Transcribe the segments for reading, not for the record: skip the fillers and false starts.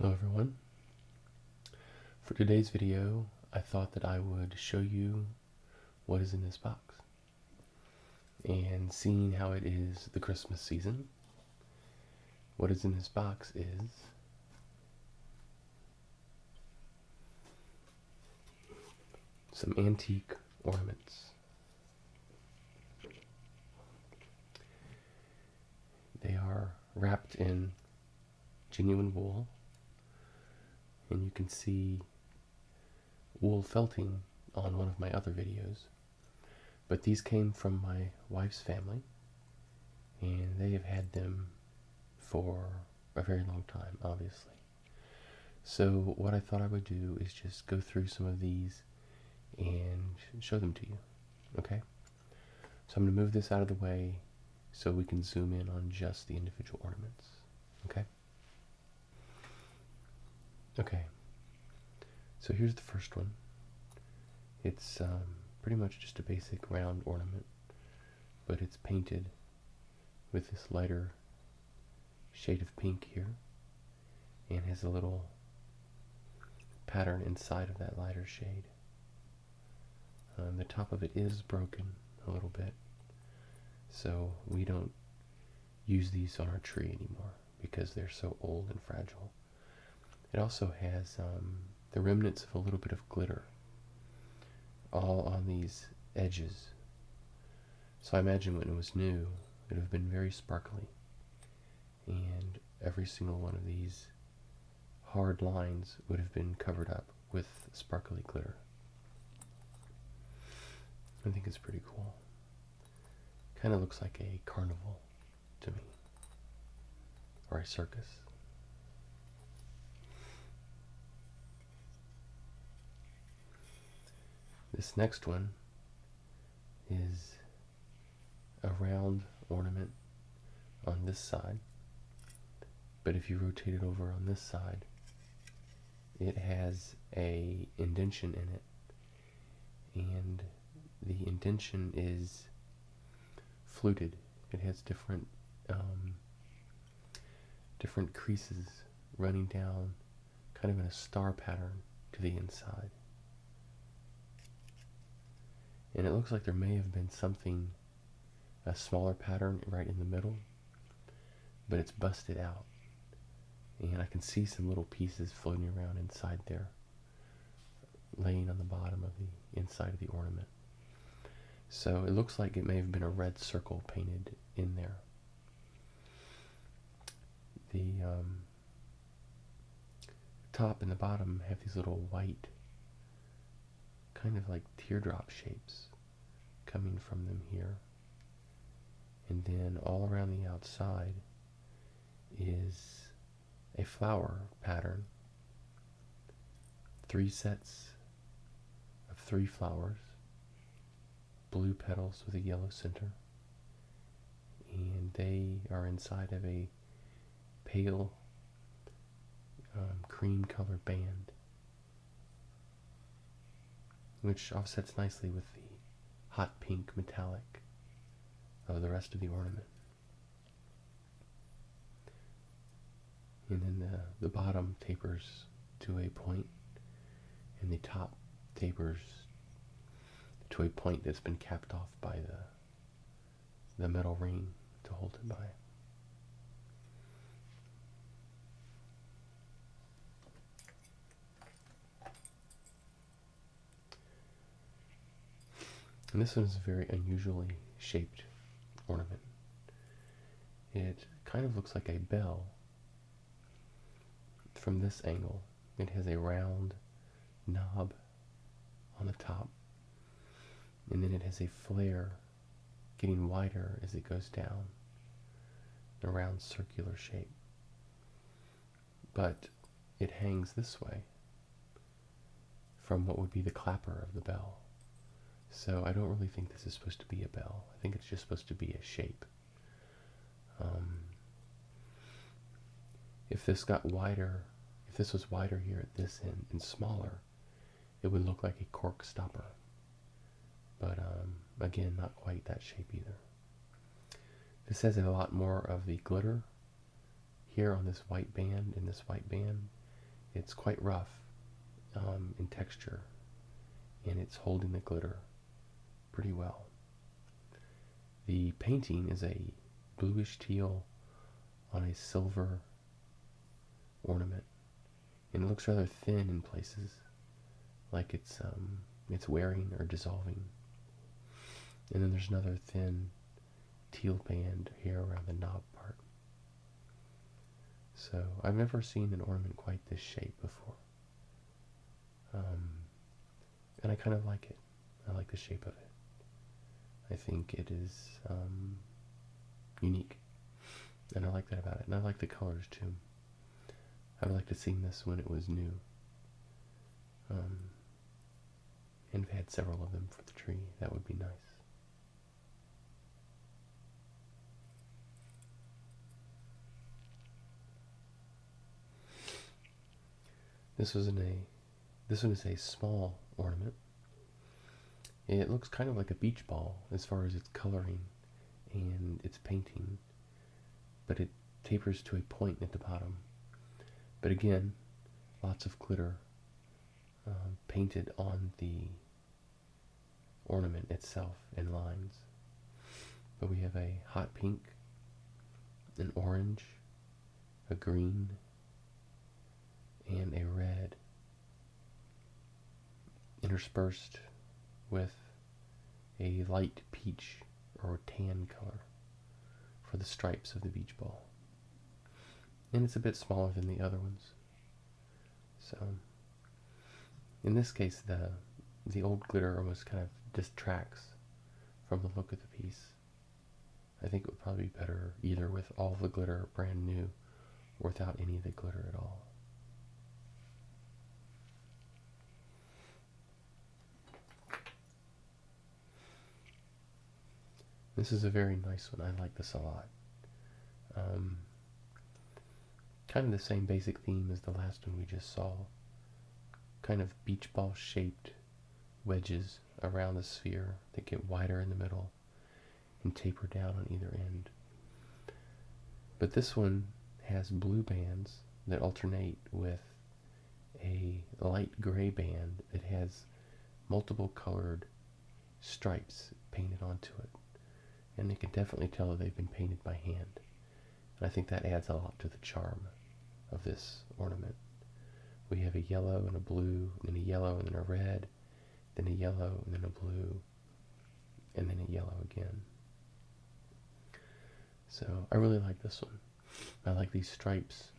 Hello everyone. For today's video, I thought that I would show you what is in this box. And seeing how it is the Christmas season, what is in this box is some antique ornaments. They are wrapped in genuine wool, and you can see wool felting on one of my other videos. But these came from my wife's family, and they have had them for a very long time, obviously. So what I thought I would do is just go through some of these and show them to you, okay? So I'm going to move this out of the way so we can zoom in on just the individual ornaments, okay? Okay, so here's the first one. It's pretty much just a basic round ornament, but it's painted with this lighter shade of pink here, and has a little pattern inside of that lighter shade. The top of it is broken a little bit, so we don't use these on our tree anymore because they're so old and fragile. It also has the remnants of a little bit of glitter all on these edges. So I imagine when it was new, it would have been very sparkly, and every single one of these hard lines would have been covered up with sparkly glitter. I think it's pretty cool. Kind of looks like a carnival to me, or a circus. This next one is a round ornament on this side, but if you rotate it over on this side, it has a indention in it, and the indention is fluted. It has different creases running down, kind of in a star pattern to the inside. And it looks like there may have been something, a smaller pattern right in the middle, but it's busted out. And I can see some little pieces floating around inside there, laying on the bottom of the inside of the ornament. So it looks like it may have been a red circle painted in there. The top and the bottom have these little white, kind of like teardrop shapes coming from them here. And then all around the outside is a flower pattern. 3 sets of 3 flowers, blue petals with a yellow center, and they are inside of a pale cream colored band, which offsets nicely with the hot pink metallic of the rest of the ornament. And then the bottom tapers to a point, and the top tapers to a point that's been capped off by the metal ring to hold it by. And this one is a very unusually shaped ornament. It kind of looks like a bell from this angle. It has a round knob on the top, and then it has a flare getting wider as it goes down, a round circular shape. But it hangs this way from what would be the clapper of the bell. So I don't really think this is supposed to be a bell. I think it's just supposed to be a shape. If this got wider, if this was wider here at this end and smaller, it would look like a cork stopper. But again, not quite that shape either. This has a lot more of the glitter here on this white band, in this white band, It's quite rough in texture, and it's holding the glitter pretty well. The painting is a bluish teal on a silver ornament, and it looks rather thin in places, like it's wearing or dissolving. And then there's another thin teal band here around the knob part. So I've never seen an ornament quite this shape before. And I kind of like it. I like the shape of it. I think it is unique. And I like that about it. And I like the colors too. I would like to have seen this when it was new. And if I had several of them for the tree, that would be nice. This one is a small ornament. It looks kind of like a beach ball as far as its coloring and its painting, but it tapers to a point at the bottom. But again, lots of glitter painted on the ornament itself in lines. But we have a hot pink, an orange, a green, and a red, interspersed with a light peach or tan color for the stripes of the beach ball. And it's a bit smaller than the other ones. So, in this case, the old glitter almost kind of distracts from the look of the piece. I think it would probably be better either with all the glitter brand new or without any of the glitter at all. This is a very nice one. I like this a lot. Kind of the same basic theme as the last one we just saw. Kind of beach ball shaped wedges around the sphere that get wider in the middle and taper down on either end. But this one has blue bands that alternate with a light gray band that has multiple colored stripes painted onto it. And you can definitely tell that they've been painted by hand. And I think that adds a lot to the charm of this ornament. We have a yellow and a blue, then a yellow and then a red, then a yellow and then a blue, and then a yellow again. So I really like this one. I like these stripes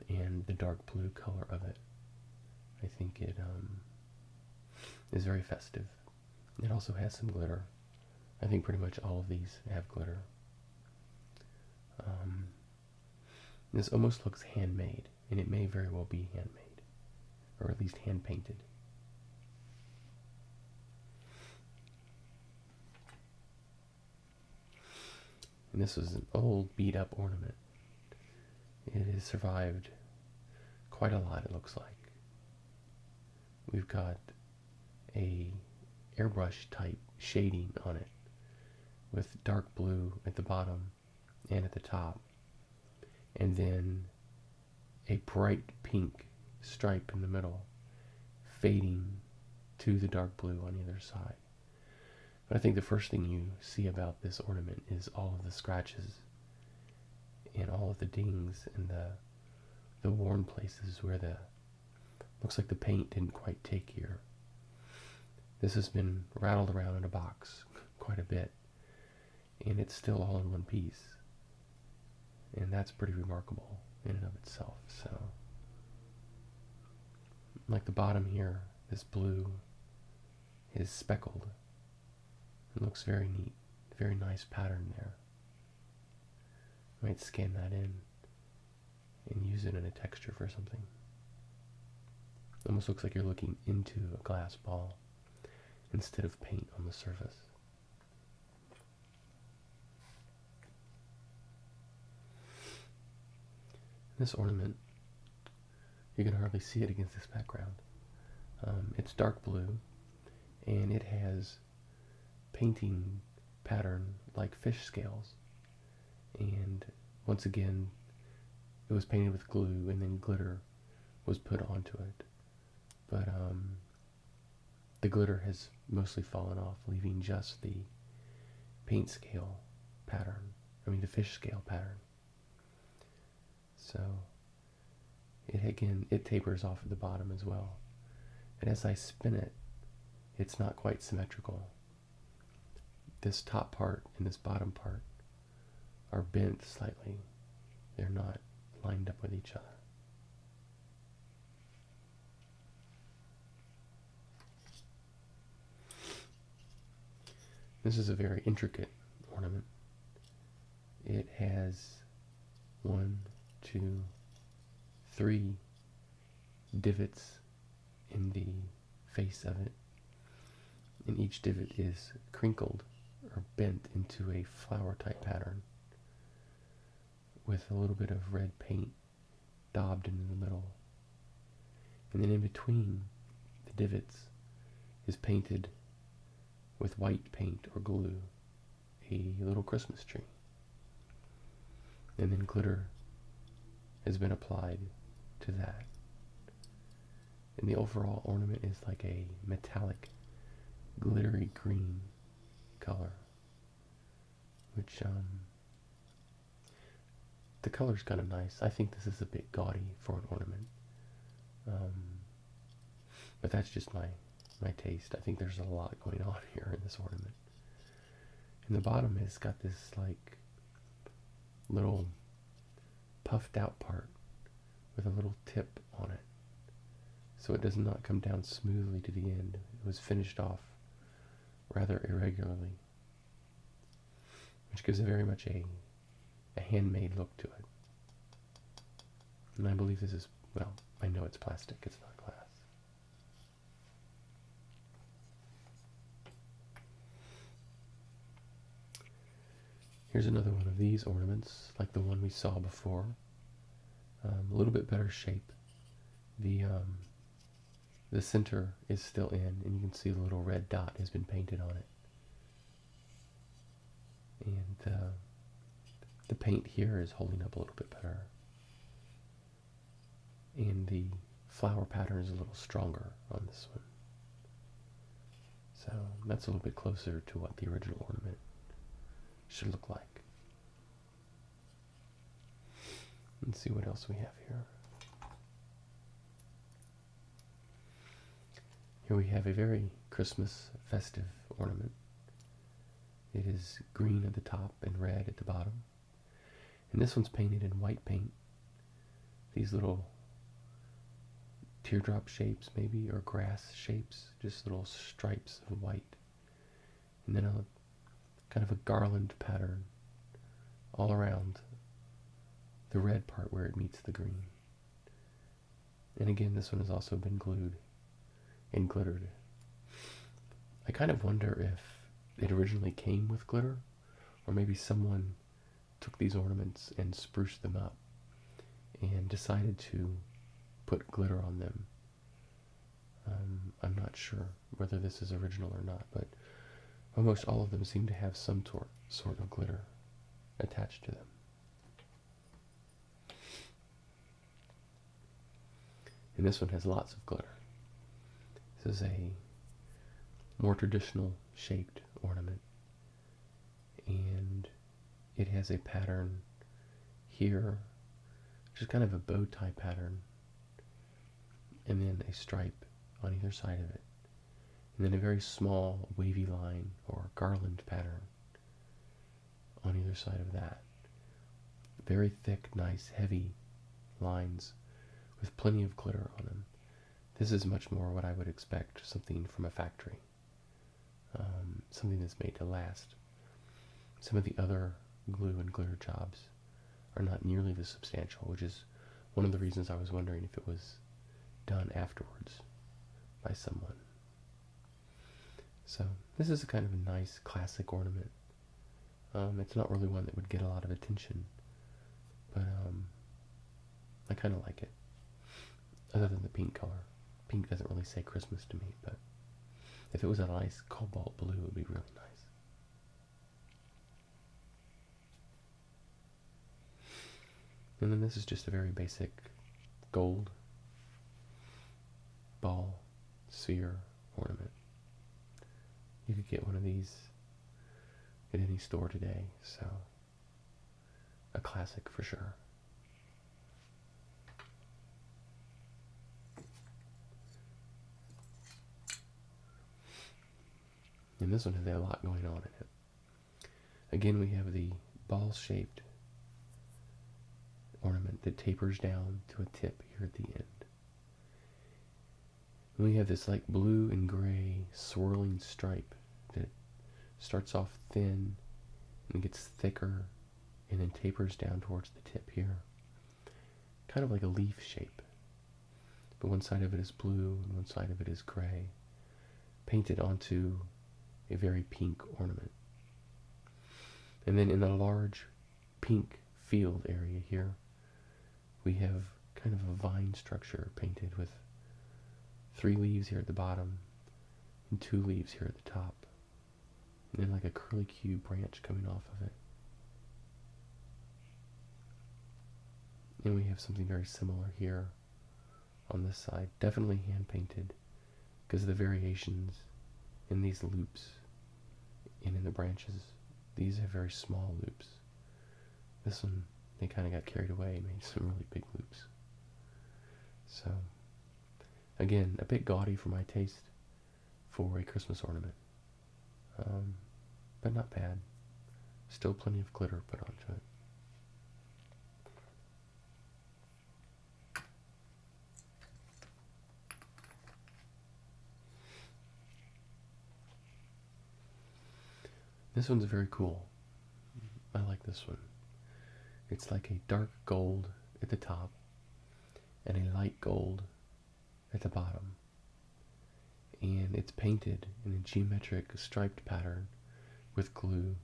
and the dark blue color of it. I think it is very festive. It also has some glitter. I think pretty much all of these have glitter. This almost looks handmade, and it may very well be handmade, or at least hand-painted. And this was an old, beat-up ornament. It has survived quite a lot, it looks like. We've got a airbrush type shading on it with dark blue at the bottom and at the top, and then a bright pink stripe in the middle fading to the dark blue on either side. But I think the first thing you see about this ornament is all of the scratches and all of the dings and the worn places where looks like the paint didn't quite take here. This has been rattled around in a box quite a bit, and it's still all in one piece. And that's pretty remarkable in and of itself. So, like the bottom here, this blue is speckled. It looks very neat. Very nice pattern there. I might scan that in and use it in a texture for something. It almost looks like you're looking into a glass ball instead of paint on the surface. This ornament, you can hardly see it against this background. It's dark blue, and it has painting pattern like fish scales. And once again, it was painted with glue and then glitter was put onto it. But the glitter has mostly fallen off, leaving just the paint scale pattern. The fish scale pattern. So it tapers off at the bottom as well. And as I spin it, it's not quite symmetrical. This top part and this bottom part are bent slightly. They're not lined up with each other. This is a very intricate ornament. It has 1, 2, 3 divots in the face of it, and each divot is crinkled or bent into a flower type pattern with a little bit of red paint daubed in the middle. And then in between the divots is painted with white paint or glue a little Christmas tree. And then glitter has been applied to that. And the overall ornament is like a metallic, glittery green color, which the color's kind of nice. I think this is a bit gaudy for an ornament, but that's just my taste. I think there's a lot going on here in this ornament. And the bottom has got this like little puffed out part with a little tip on it, so it does not come down smoothly to the end. It was finished off rather irregularly, which gives it very much a handmade look to it. And I believe this is, well, I know it's plastic, it's not glass. Here's another one of these ornaments, like the one we saw before. A little bit better shape. The center is still in, and you can see the little red dot has been painted on it. And the paint here is holding up a little bit better. And the flower pattern is a little stronger on this one. So that's a little bit closer to what the original ornament should look like. Let's see what else we have here. Here we have a very Christmas festive ornament. It is green at the top and red at the bottom. And this one's painted in white paint. These little teardrop shapes maybe, or grass shapes, just little stripes of white. And then a kind of a garland pattern all around the red part where it meets the green. And again, this one has also been glued and glittered. I kind of wonder if it originally came with glitter, or maybe someone took these ornaments and spruced them up and decided to put glitter on them. I'm not sure whether this is original or not, but almost all of them seem to have some sort of glitter attached to them. And this one has lots of glitter. This is a more traditional shaped ornament, and it has a pattern here, which is kind of a bow tie pattern, and then a stripe on either side of it, and then a very small wavy line or garland pattern on either side of that. Very thick, nice, heavy lines with plenty of glitter on them. This is much more what I would expect, something from a factory, something that's made to last. Some of the other glue and glitter jobs are not nearly this substantial, which is one of the reasons I was wondering if it was done afterwards by someone. So this is a kind of a nice classic ornament. It's not really one that would get a lot of attention, but I kind of like it. Other than the pink color. Pink doesn't really say Christmas to me, but if it was a nice cobalt blue, it would be really nice. And then this is just a very basic gold ball sphere ornament. You could get one of these at any store today, so a classic for sure. And this one has a lot going on in it. Again, we have the ball-shaped ornament that tapers down to a tip here at the end. And we have this like blue and gray swirling stripe that starts off thin and gets thicker and then tapers down towards the tip here. Kind of like a leaf shape. But one side of it is blue and one side of it is gray, painted onto a very pink ornament. And then in the large pink field area here, we have kind of a vine structure painted with 3 leaves here at the bottom and 2 leaves here at the top. And then like a curlicue branch coming off of it. And we have something very similar here on this side. Definitely hand painted because of the variations in these loops and in the branches. These have very small loops. This one, they kind of got carried away and made some really big loops. So, again, a bit gaudy for my taste for a Christmas ornament. But not bad. Still plenty of glitter put onto it. This one's very cool. I like this one. It's like a dark gold at the top and a light gold at the bottom. And it's painted in a geometric striped pattern with glue,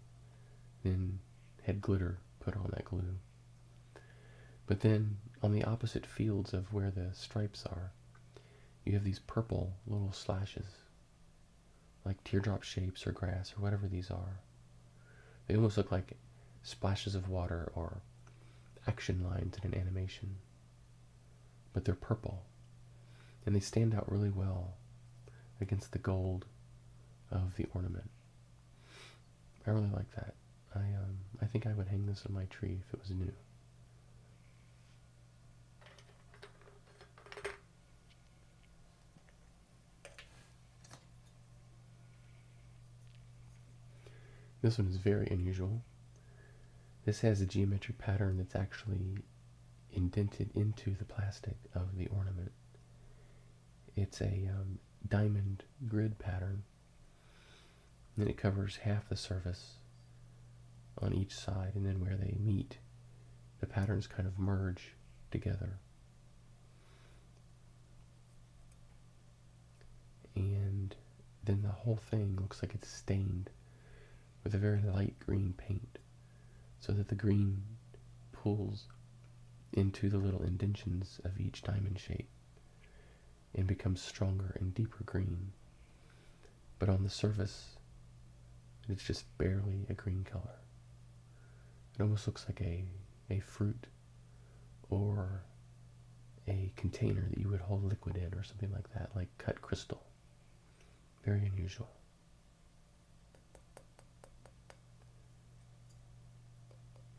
then had glitter put on that glue. But then on the opposite fields of where the stripes are, you have these purple little slashes, like teardrop shapes or grass or whatever these are. They almost look like splashes of water or action lines in an animation. But they're purple. And they stand out really well against the gold of the ornament. I really like that. I think I would hang this on my tree if it was new. This one is very unusual. This has a geometric pattern that's actually indented into the plastic of the ornament. It's a diamond grid pattern. And then it covers half the surface on each side, and then where they meet, the patterns kind of merge together. And then the whole thing looks like it's stained with a very light green paint, so that the green pulls into the little indentions of each diamond shape and becomes stronger and deeper green. But on the surface, it's just barely a green color. It almost looks like a fruit or a container that you would hold liquid in or something like that, like cut crystal. Very unusual.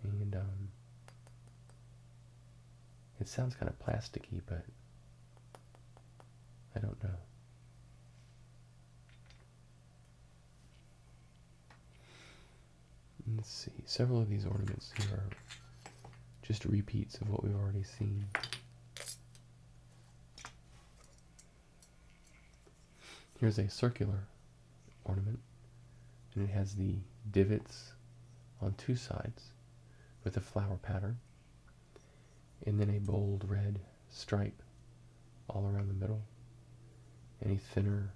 And it sounds kind of plasticky, but I don't know. Let's see, several of these ornaments here are just repeats of what we've already seen. Here's a circular ornament, and it has the divots on 2 sides with a flower pattern, and then a bold red stripe all around the middle, and a thinner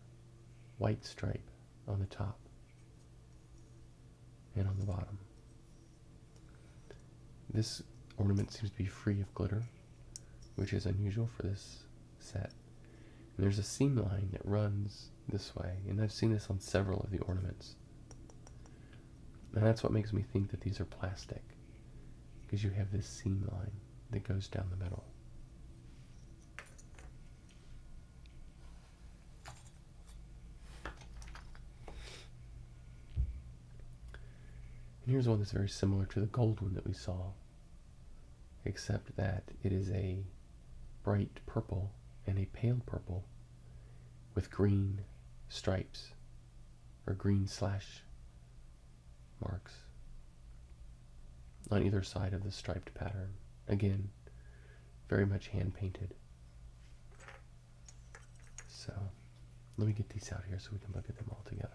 white stripe on the top and on the bottom. This ornament seems to be free of glitter, which is unusual for this set. And there's a seam line that runs this way, and I've seen this on several of the ornaments. And that's what makes me think that these are plastic, because you have this seam line that goes down the middle. here's one that's very similar to the gold one that we saw, except that it is a bright purple and a pale purple with green stripes, or green slash marks on either side of the striped pattern. Again, very much hand painted. So let me get these out here so we can look at them all together.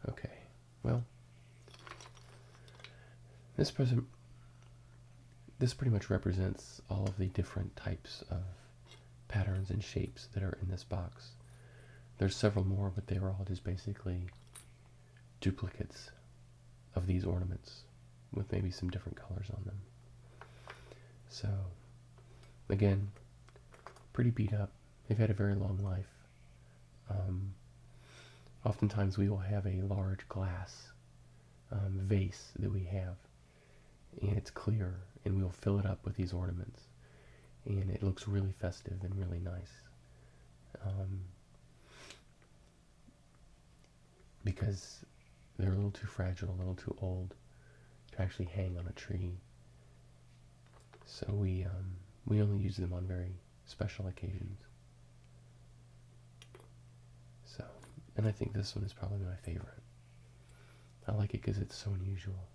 Okay, well, this pretty much represents all of the different types of patterns and shapes that are in this box. There's several more, but they are all just basically duplicates of these ornaments with maybe some different colors on them. So, again, pretty beat up. They've had a very long life. Oftentimes we will have a large glass vase that we have, and it's clear, and we'll fill it up with these ornaments, and it looks really festive and really nice. Because they're a little too fragile, a little too old to actually hang on a tree. So we only use them on very special occasions. So, and I think this one is probably my favorite. I like it because it's so unusual.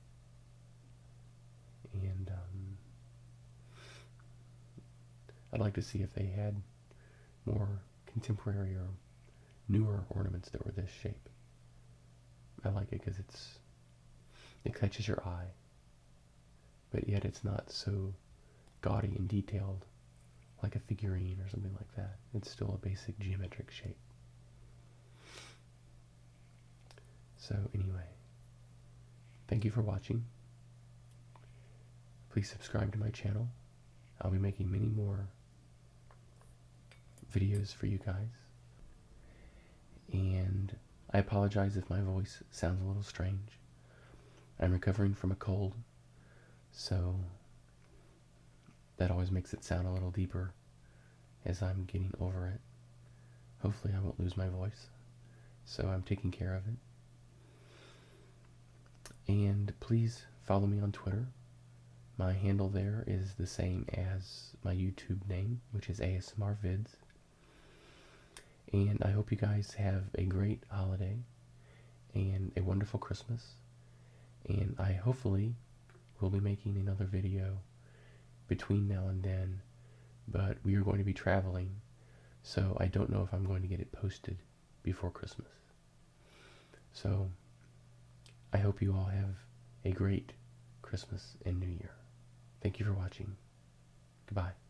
And I'd like to see if they had more contemporary or newer ornaments that were this shape. I like it because it catches your eye, but yet it's not so gaudy and detailed like a figurine or something like that. It's still a basic geometric shape. So anyway, thank you for watching. Please subscribe to my channel. I'll be making many more videos for you guys. And I apologize if my voice sounds a little strange. I'm recovering from a cold, so that always makes it sound a little deeper as I'm getting over it. Hopefully I won't lose my voice, so I'm taking care of it. And please follow me on Twitter. My handle there is the same as my YouTube name, which is ASMR Vids. And I hope you guys have a great holiday and a wonderful Christmas. And I hopefully will be making another video between now and then, but we are going to be traveling, so I don't know if I'm going to get it posted before Christmas. So I hope you all have a great Christmas and New Year. Thank you for watching. Goodbye.